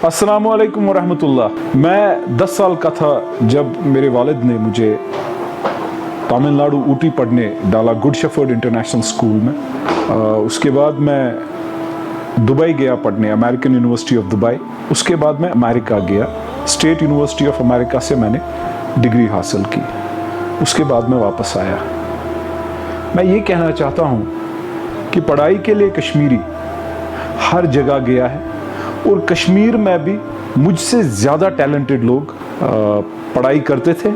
अस्सलामु अलैकुम वरहमतुल्लाह। मैं 10 साल का था जब मेरे वालिद ने मुझे तमिलनाडु ऊटी पढ़ने डाला, गुड शेफर्ड इंटरनेशनल स्कूल में। उसके बाद मैं दुबई गया पढ़ने, अमेरिकन यूनिवर्सिटी ऑफ दुबई। उसके बाद मैं अमेरिका गया, स्टेट यूनिवर्सिटी ऑफ अमेरिका से मैंने डिग्री हासिल की। उसके बाद मैं वापस आया। मैं ये कहना चाहता हूँ कि पढ़ाई के लिए कश्मीरी हर जगह गया है और कश्मीर में भी मुझसे ज़्यादा टैलेंटेड लोग पढ़ाई करते थे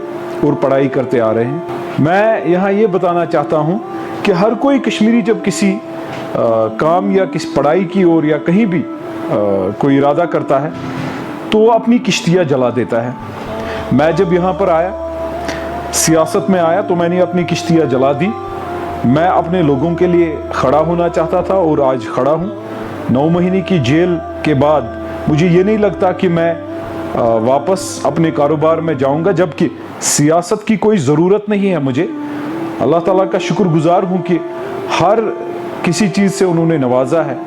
और पढ़ाई करते आ रहे हैं। मैं यहाँ ये बताना चाहता हूँ कि हर कोई कश्मीरी जब किसी काम या किसी पढ़ाई की ओर या कहीं भी कोई इरादा करता है तो वो अपनी किश्तियाँ जला देता है। मैं जब यहाँ पर आया, सियासत में आया, तो मैंने अपनी किश्तियाँ जला दी। मैं अपने लोगों के लिए खड़ा होना चाहता था और आज खड़ा हूँ। 9 महीने की जेल के बाद मुझे ये नहीं लगता कि मैं वापस अपने कारोबार में जाऊंगा, जबकि सियासत की कोई ज़रूरत नहीं है मुझे। अल्लाह ताला का शुक्रगुजार हूँ कि हर किसी चीज़ से उन्होंने नवाजा है,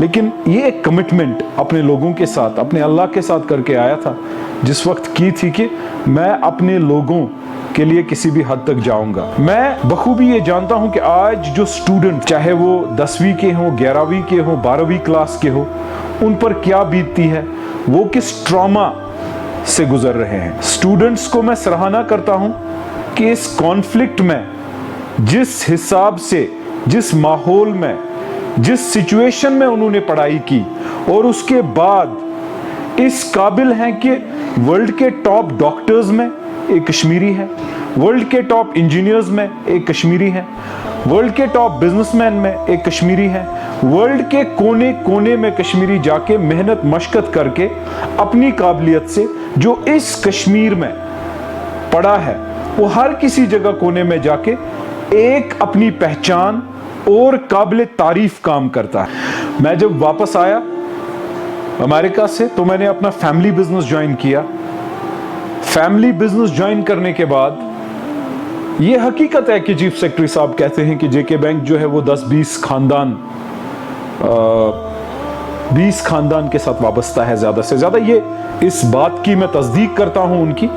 लेकिन ये एक कमिटमेंट अपने लोगों के साथ, अपने अल्लाह के साथ करके आया था जिस वक्त की थी कि मैं अपने लोगों के लिए किसी भी हद तक जाऊंगा। मैं बखूबी ये जानता हूं कि आज जो स्टूडेंट, चाहे वो 10वीं के हों, 11वीं के हों, 12वीं क्लास के हों, उन पर क्या बीतती है, वो किस ट्रॉमा से गुजर रहे हैं। स्टूडेंट्स को मैं सराहना करता हूं कि इस कॉन्फ्लिक्ट में जिस हिसाब से, जिस माहौल में, जिस सिचुएशन में उन्होंने पढ़ाई की और उसके बाद इस काबिल हैं कि वर्ल्ड के टॉप डॉक्टर्स में एक कश्मीरी है, वर्ल्ड के टॉप इंजीनियर्स में एक कश्मीरी है, वर्ल्ड के टॉप बिजनेसमैन में एक कश्मीरी है, वर्ल्ड के कोने कोने में कश्मीरी जाके मेहनत मशक्कत करके अपनी काबिलियत से जो इस कश्मीर में पढ़ा है वो हर किसी जगह कोने में जाके एक अपनी पहचान और काबिल तारीफ काम करता है। मैं जब वापस आया अमेरिका से तो मैंने अपना फैमिली बिजनेस ज्वाइन किया। फैमिली बिजनेस ज्वाइन करने के बाद ये हकीकत है कि चीफ सेक्रेटरी साहब कहते हैं कि जेके बैंक जो है वो 10-20 खानदान के साथ वाबस्ता है ज़्यादा से ज़्यादा। ये इस बात की मैं तस्दीक करता हूं उनकी।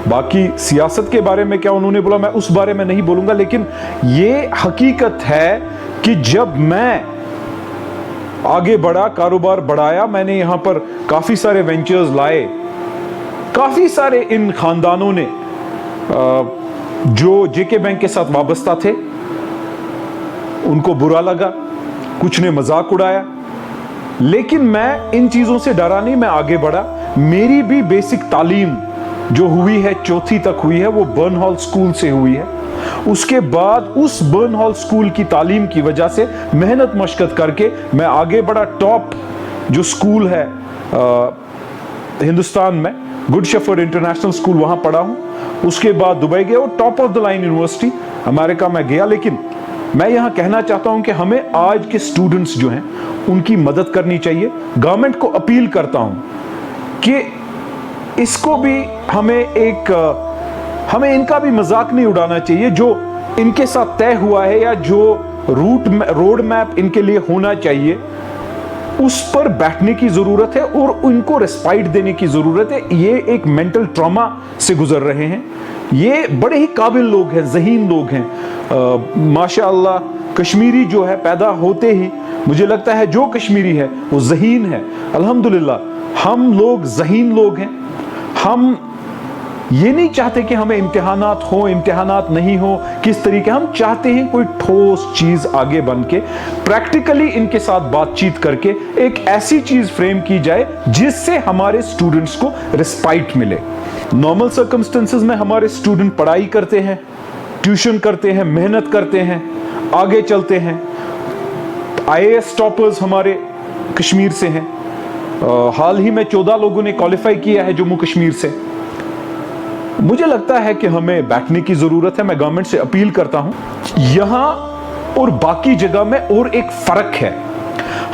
बाकी सियासत के बारे में क्या उन्होंने बोला मैं उस बारे में नहीं बोलूंगा, लेकिन ये हकीकत है कि जब मैं आगे बढ़ा, कारोबार बढ़ाया, मैंने यहां पर काफ़ी सारे वेंचर्स लाए, काफ़ी सारे इन खानदानों ने जो जेके बैंक के साथ वाबस्ता थे उनको बुरा लगा, कुछ ने मजाक उड़ाया, लेकिन मैं इन चीज़ों से डरा नहीं, मैं आगे बढ़ा। मेरी भी बेसिक तालीम जो हुई है, 4वीं तक हुई है, वो बर्नहॉल स्कूल से हुई है। उसके बाद उस बर्नहॉल स्कूल की तालीम की वजह से मेहनत मशक्कत करके मैं आगे बढ़ा। टॉप जो स्कूल है हिंदुस्तान में, गुड शेफर्ड इंटरनेशनल स्कूल, वहां पढ़ा हूं। उसके बाद दुबई गया और top of the line university America में गया। लेकिन मैं यहां कहना चाहता हूं कि हमें आज के स्टूडेंट्स जो हैं उनकी मदद करनी चाहिए। गवर्नमेंट को अपील करता हूं कि इसको भी हमें इनका भी मजाक नहीं उड़ाना चाहिए। जो इनके साथ तय हुआ है या जो रोड मैप इनके लिए होना चाहिए उस पर बैठने की जरूरत है और उनको रिस्पाइट देने की जरूरत है। ये एक मेंटल ट्रॉमा से गुजर रहे हैं। ये बड़े ही काबिल लोग हैं, ज़हीन लोग हैं। माशाअल्लाह कश्मीरी जो है पैदा होते ही मुझे लगता है जो कश्मीरी है वो ज़हीन है। अल्हम्दुलिल्लाह हम लोग ज़हीन लोग हैं। हम ये नहीं चाहते कि हमें इम्तिहानात हो, इम्तिहानात नहीं हो, किस तरीके, हम चाहते हैं कोई ठोस चीज आगे बन के प्रैक्टिकली इनके साथ बातचीत करके एक ऐसी चीज फ्रेम की जाए जिससे हमारे स्टूडेंट्स को रिस्पाइट मिले। नॉर्मल सर्कमस्टेंसेस में हमारे स्टूडेंट पढ़ाई करते हैं, ट्यूशन करते हैं, मेहनत करते हैं, आगे चलते हैं। IAS टॉपर्स हमारे कश्मीर से हैं। हाल ही में 14 लोगों ने क्वालिफाई किया है जम्मू कश्मीर से। मुझे लगता है कि हमें बैठने की जरूरत है। मैं गवर्नमेंट से अपील करता हूं, यहां और बाकी जगह में और एक फर्क है।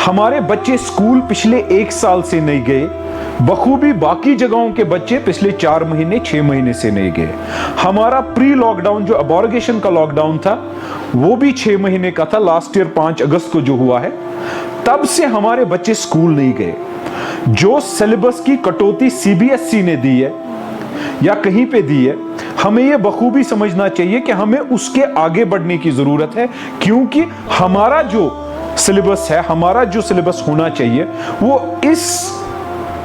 हमारे बच्चे स्कूल पिछले 1 साल से नहीं गए, बखूबी बाकी जगहों के बच्चे पिछले 4 महीने 6 महीने से नहीं गए। हमारा प्री लॉकडाउन जो अबॉर्गेशन का लॉकडाउन था वो भी 6 महीने का था, लास्ट ईयर 5 अगस्त को जो हुआ है, तब से हमारे बच्चे स्कूल नहीं गए। जो सिलेबस की कटौती सीबीएसई ने दी है या कहीं पे दी है, हमें यह बखूबी समझना चाहिए कि हमें उसके आगे बढ़ने की जरूरत है, क्योंकि हमारा जो सिलेबस है, हमारा जो सिलेबस होना चाहिए वो इस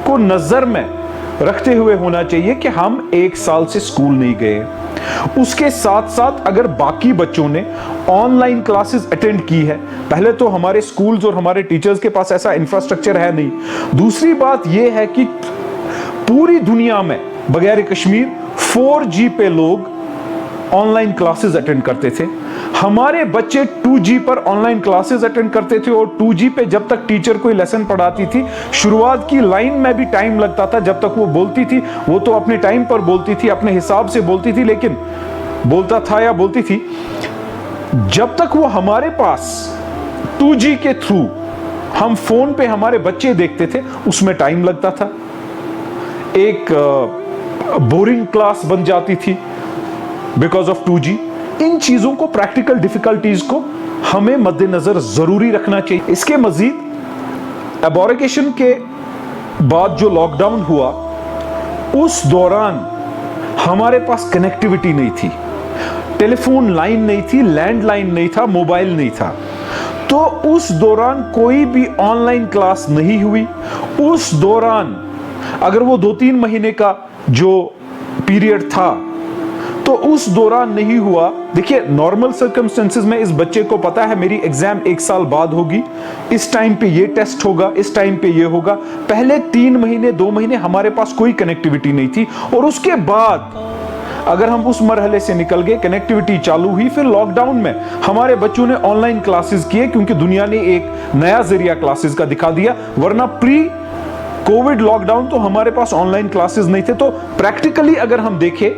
को नजर में रखते हुए होना चाहिए कि हम 1 साल से स्कूल नहीं गए। उसके साथ साथ अगर बाकी बच्चों ने ऑनलाइन क्लासेस अटेंड की है, पहले तो हमारे स्कूल्स और हमारे टीचर्स के पास ऐसा इंफ्रास्ट्रक्चर है नहीं। दूसरी बात यह है कि पूरी दुनिया में बगैर कश्मीर 4G पे लोग ऑनलाइन क्लासेस अटेंड करते थे। हमारे बच्चे 2G पर ऑनलाइन क्लासेस अटेंड करते थे, और 2G पे जब तक टीचर कोई लेसन पढ़ाती थी, शुरुआत की लाइन में भी टाइम लगता था। जब तक वो बोलती थी, वो तो अपने टाइम पर बोलती थी, अपने हिसाब से बोलती थी, लेकिन बोलता था या बोलती थी, जब तक वो हमारे पास 2G के थ्रू हम फोन पे हमारे बच्चे देखते थे, उसमें टाइम लगता था। एक बोरिंग क्लास बन जाती थी बिकॉज ऑफ 2G। इन चीजों को, प्रैक्टिकल डिफिकल्टीज को हमें मद्देनजर जरूरी रखना चाहिए। इसके मजीद एबॉर्गेशन के बाद जो लॉकडाउन हुआ, उस दौरान हमारे पास कनेक्टिविटी नहीं थी, टेलीफोन लाइन नहीं थी, लैंडलाइन नहीं था, मोबाइल नहीं था। तो उस दौरान कोई भी ऑनलाइन क्लास नहीं हुई। उस दौरान अगर वो 2-3 महीने का जो पीरियड था, तो उस दौरान नहीं हुआ। देखिए, नॉर्मल सर्कमस्टेंसेस में इस बच्चे को पता है मेरी एग्जाम 1 साल बाद होगी, इस टाइम पे ये टेस्ट होगा, इस टाइम पे ये होगा। पहले 3 महीने 2 महीने हमारे पास कोई कनेक्टिविटी नहीं थी, और उसके बाद अगर हम उस मरहले से निकल गए, कनेक्टिविटी चालू हुई, फिर लॉकडाउन में हमारे बच्चों ने ऑनलाइन क्लासेस किए, क्योंकि दुनिया ने एक नया जरिया क्लासेस का दिखा दिया। वरना प्री कोविड लॉकडाउन तो हमारे पास ऑनलाइन क्लासेस नहीं थे। तो प्रैक्टिकली अगर हम देखें,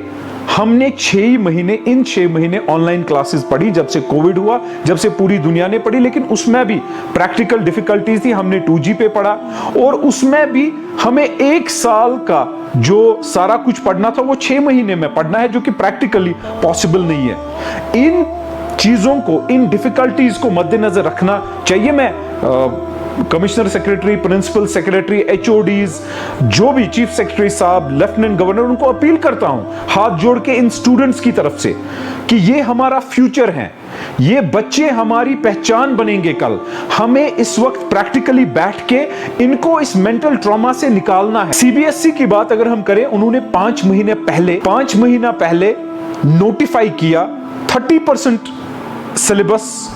हमने 6 महीने, इन 6 महीने ऑनलाइन क्लासेस पढ़ी जब से कोविड हुआ, जब से पूरी दुनिया ने पढ़ी। लेकिन उसमें भी प्रैक्टिकल डिफिकल्टीज थी। हमने 2G पे पढ़ा, और उसमें भी हमें 1 साल का जो सारा कुछ पढ़ना था वो 6 महीने में पढ़ना है, जो कि प्रैक्टिकली पॉसिबल नहीं है। इन चीजों को, इन डिफिकल्टीज को मद्देनजर रखना चाहिए। मैं commissioner secretary, principal secretary, HODs, जो भी चीफ सेक्रेटरी साहब, लेफ्टिनेंट गवर्नर, उनको अपील करता हूं हाथ जोड़ के इन स्टूडेंट्स की तरफ से कि ये हमारा फ्यूचर है, ये बच्चे हमारी पहचान बनेंगे कल। हमें इस वक्त प्रैक्टिकली बैठ के इनको इस मेंटल ट्रॉमा से निकालना है। CBSE की बात अगर हम करें, उन्होंने 5 महीना पहले नोटिफाई किया, 30% सिलेबस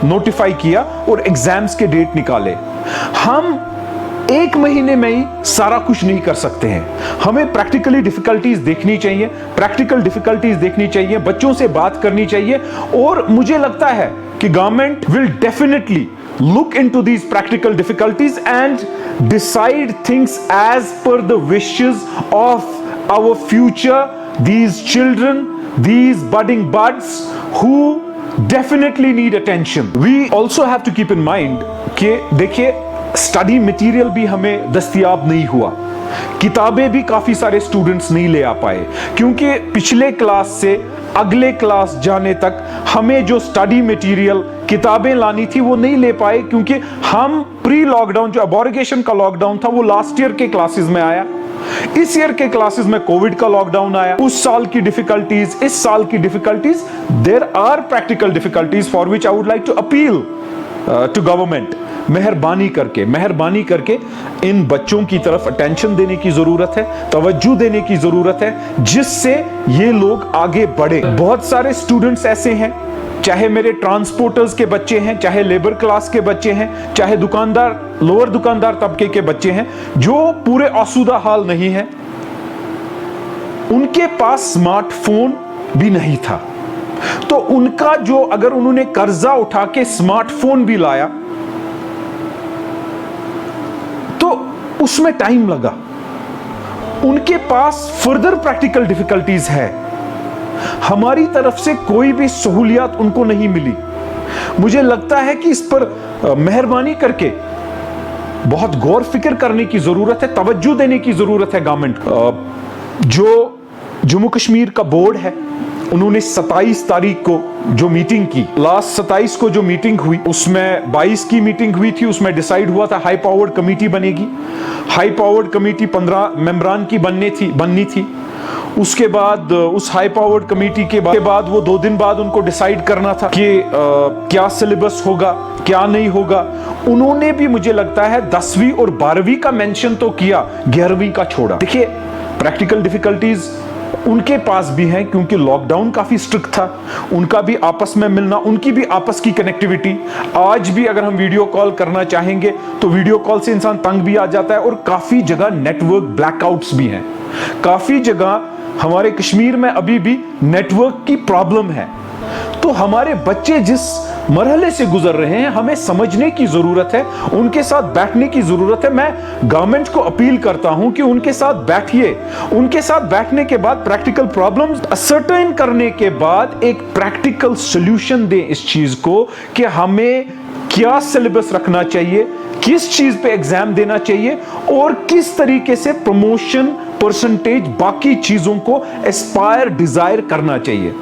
नोटिफाई किया और एग्जाम्स के डेट निकाले। हम 1 महीने में ही सारा कुछ नहीं कर सकते हैं। हमें प्रैक्टिकली डिफिकल्टीज देखनी चाहिए, प्रैक्टिकल डिफिकल्टीज देखनी चाहिए, बच्चों से बात करनी चाहिए। और मुझे लगता है कि government will definitely look into these practical difficulties and decide things as per the wishes of our future, these children, these budding buds who definitely need attention. We also have to keep in mind कि देखिए, study material भी हमें दस्तयाब नहीं हुआ, किताबें भी काफी सारे स्टूडेंट्स नहीं ले आ पाए, क्योंकि पिछले क्लास से अगले क्लास जाने तक हमें जो स्टडी मटेरियल, किताबें लानी थी, वो नहीं ले पाए, क्योंकि हम प्री लॉकडाउन, जो अबॉर्गेशन का लॉकडाउन था, वो लास्ट ईयर के क्लासेस में आया। इस ईयर के क्लासेस में कोविड का लॉकडाउन आया। उस साल की डिफिकल्टीज, इस साल की difficulties, there are practical difficulties for which I would like to appeal to government. मेहरबानी करके इन बच्चों की तरफ अटेंशन देने की जरूरत है, तवज्जो देने की जरूरत है, जिससे ये लोग आगे बढ़े। बहुत सारे स्टूडेंट्स ऐसे हैं, चाहे मेरे ट्रांसपोर्टर्स के बच्चे हैं, चाहे लेबर क्लास के बच्चे हैं, चाहे दुकानदार, लोअर दुकानदार तबके के बच्चे हैं, जो पूरे आसूदा हाल नहीं है। उनके पास स्मार्टफोन भी नहीं था, तो उनका जो, अगर उन्होंने कर्जा उठा के स्मार्टफोन भी लाया, तो उसमें टाइम लगा। उनके पास फर्दर प्रैक्टिकल डिफिकल्टीज है। हमारी तरफ से कोई भी सहूलियत उनको नहीं मिली। मुझे लगता है कि इस पर मेहरबानी करके बहुत गौर फिक्र करने की जरूरत है, तवज्जो देने की जरूरत है गवर्नमेंट। जो जम्मू कश्मीर का बोर्ड है, उन्होंने 27 तारीख को जो मीटिंग की, लास्ट 27 को जो मीटिंग हुई, उसमें 22 की मीटिंग हुई थी, उसमें डिसाइड हुआ था हाई पावर्ड कमेटी बनेगी। हाई पावर्ड कमेटी 15 मेंबरान की बननी थी। उसके बाद उस हाई पावर्ड कमेटी के बाद वो 2 दिन बाद उनको डिसाइड करना था कि क्या सिलेबस होगा, क्या नहीं होगा। उन्होंने भी मुझे लगता है 10वीं और 12वीं का मेंशन तो किया, 11वीं का छोड़ा। देखिए, प्रैक्टिकल डिफिकल्टीज उनके पास भी हैं क्योंकि लॉकडाउन काफी स्ट्रिक्ट था, उनका भी आपस में मिलना, उनकी भी आपस की कनेक्टिविटी। आज भी अगर हम वीडियो कॉल करना चाहेंगे तो वीडियो कॉल से इंसान तंग भी आ जाता है, और काफी जगह नेटवर्क ब्लैकआउट्स भी हैं। काफी जगह हमारे कश्मीर में अभी भी नेटवर्क की प्रॉब्लम है। तो हमारे बच्चे जिस मरहले से गुजर रहे हैं, हमें समझने की जरूरत है, उनके साथ बैठने की जरूरत है। मैं गवर्नमेंट को अपील करता हूं कि उनके साथ बैठिए, उनके साथ बैठने के बाद प्रैक्टिकल प्रॉब्लम्स असर्टेन करने के बाद एक प्रैक्टिकल सॉल्यूशन दें इस चीज को कि हमें क्या सिलेबस रखना चाहिए, किस चीज पे एग्जाम देना चाहिए, और किस तरीके से प्रमोशन परसेंटेज बाकी चीजों को एस्पायर डिजायर करना चाहिए।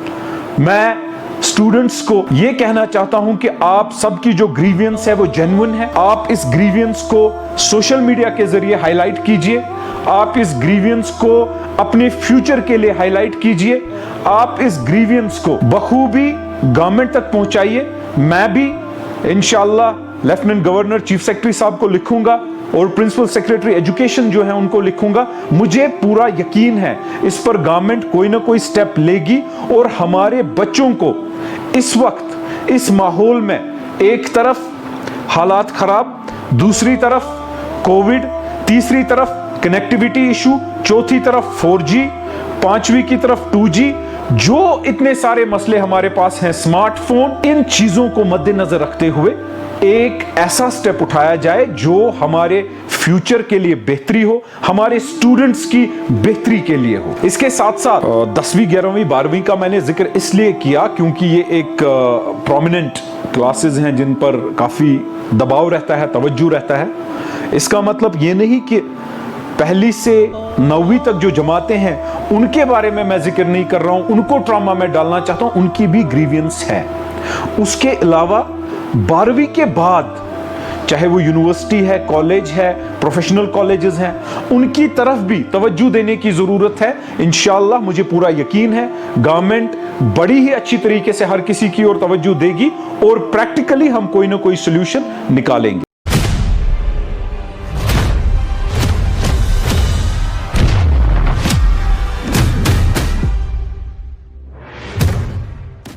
मैं स्टूडेंट्स को यह कहना चाहता हूं कि आप सबकी जो ग्रीवियंस है वो जेन्युइन है। आप इस ग्रीवियंस को सोशल मीडिया के जरिए हाईलाइट कीजिए, आप इस ग्रीवियंस को अपने फ्यूचर के लिए हाईलाइट कीजिए, आप इस ग्रीवियंस को बखूबी गवर्नमेंट तक पहुंचाइए। मैं भी इंशाअल्लाह लेफ्टिनेंट गवर्नर, चीफ सेक्रेटरी साहब को लिखूंगा और प्रिंसिपल सेक्रेटरी एजुकेशन जो है उनको लिखूंगा। मुझे पूरा यकीन है इस पर गवर्नमेंट कोई ना कोई स्टेप लेगी, और हमारे बच्चों को इस वक्त इस माहौल में, एक तरफ हालात खराब, दूसरी तरफ कोविड, तीसरी तरफ कनेक्टिविटी इशू, चौथी तरफ 4G, 5वीं की तरफ 2G, जो इतने सारे मसले हमारे पास हैं, स्मार्टफोन, इन चीजों को मद्देनजर रखते हुए एक ऐसा स्टेप उठाया जाए जो हमारे फ्यूचर के लिए बेहतरी हो, हमारे स्टूडेंट्स की बेहतरी के लिए हो। इसके साथ साथ 10वीं, 11वीं, 12वीं का मैंने जिक्र इसलिए किया क्योंकि ये एक प्रोमिनेंट क्लासेस हैं जिन पर काफी दबाव रहता है, तवज्जो रहता है। इसका मतलब ये नहीं कि पहली से 9वीं तक जो जमातें हैं उनके बारे में मैं जिक्र नहीं कर रहा हूं, उनको ट्रॉमा में डालना चाहता हूं, उनकी भी ग्रीवियंस है। उसके अलावा 12वीं के बाद चाहे वो यूनिवर्सिटी है, कॉलेज है, प्रोफेशनल कॉलेजेस हैं, उनकी तरफ भी तवज्जो देने की जरूरत है। इंशाअल्लाह मुझे पूरा यकीन है गवर्नमेंट बड़ी ही अच्छी तरीके से हर किसी की ओर तवज्जो देगी और प्रैक्टिकली हम कोई ना कोई सॉल्यूशन निकालेंगे।